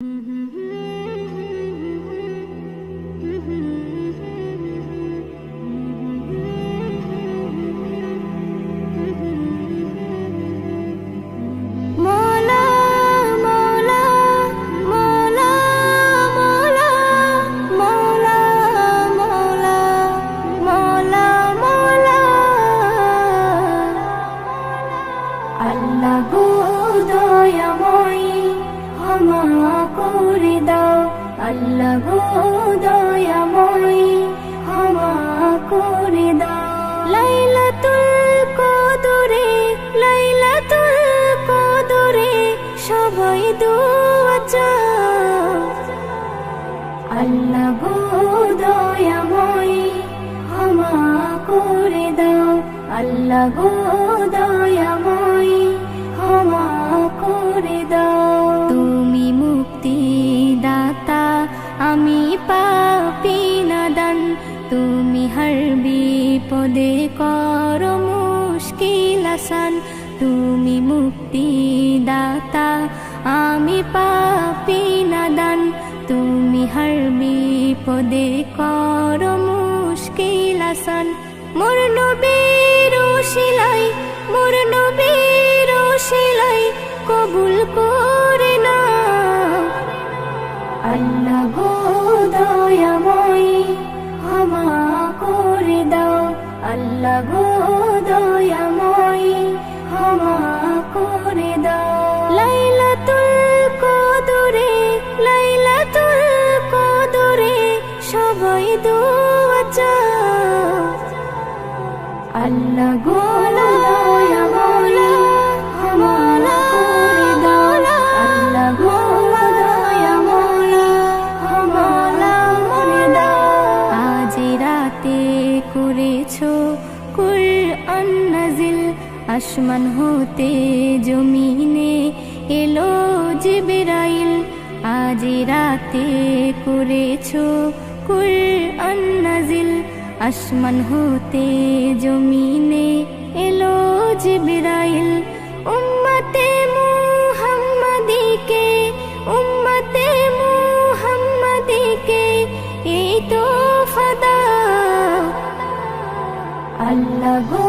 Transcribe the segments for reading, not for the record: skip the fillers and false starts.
আল্লাহ গো দয়াময়ী ক্ষমা করে দাও, আল্লাহ গো দয়াময়ী ক্ষমা করে দাও। লাইলাতুল কদরে, লাইলাতুল কদরে সবাই দোয়া চাও। আল্লাহ গো দয়াময়ী ক্ষমা করে দাও, আল্লাহ গো দয়াময়ী ক্ষমা করে দাও। তুমি মুক্তি দাতা, আমি পাপী নাদান, তুমি হর বিপদে করো মুশকিল আসান। তুমি মুক্তি দাতা, আমি পাপী নাদান, তুমি হর বিপদে করো মুশকিল আসান। মোর নবীর ওসিলাই, মোর নবীর ওসিলাই কবুল করে নাও। আল্লাহ গো দয়াময়ী ক্ষমা করে দাও, আল্লাহ গো দয়াময়ী ক্ষমা করে দাও। লাইলাতুল কদরে, লাইলাতুল কদরে সবাই দোয়া চাও। আল্লাহ গো দয়াময়ী ক্ষমা করে দাও, আল্লাহ গো দয়াময়ী ক্ষমা করে দাও। আজ রাতে করেছো কুরআন নাজিল, আসমান হতে জমিনে এলো জিবরাইল। আজ রাতে করেছো কুরআন নাজিল, আসমান হতে জমিনে এলো জিবরাইল। উম্মতে মুহাম্মাদীকে, উম্মতে মুহাম্মাদীকে এই তোফা দাও। আল্লাহ গো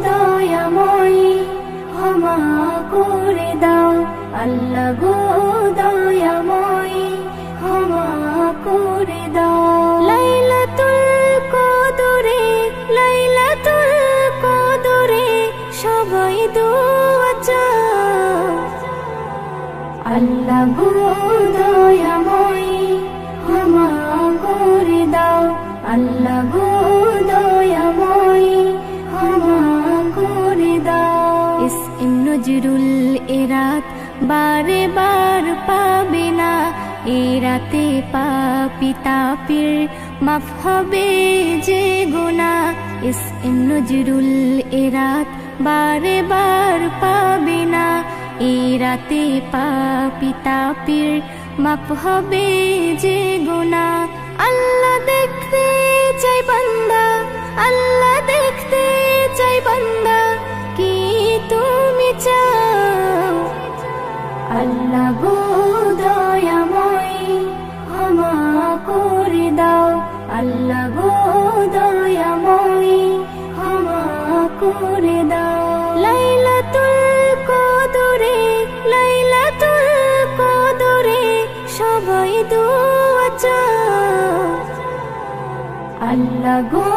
দয়াময়ী ক্ষমা করে দাও, আল্লাহ গো দয়াময়ী ক্ষমা করে দাও। লাইলাতুল কদরে, লাইলাতুল কদরে সবাই দোয়া চাও। আল্লাহ গো দয়াময়ী ক্ষমা করে দাও, আল্লাহ গো দয়াময়ী ক্ষমা করে দাও। ইসম নজরুল এরাত বারে বার পাবে না, এ রাতে পাপী তাপির মাফ হবে যে গুনাহ। ইসম নজরুল এরাত বারে বার পাবে না, এ রাতে পাপী তাপির মাফ হবে যে গুনাহ। আল্লাহ দেখতে চাই বান্দা, আল্লাহ দেখতে চাই বান্দা, কি তুমি চাও। আল্লাহ গো দয়াময়ী ক্ষমা করে দাও, আল্লাহ গো দয়াময়ী ক্ষমা করে দাও। লাইলাতুল কদরে, লাইলাতুল কদরে সবাই দোয়া চাও। আল্লাহ গো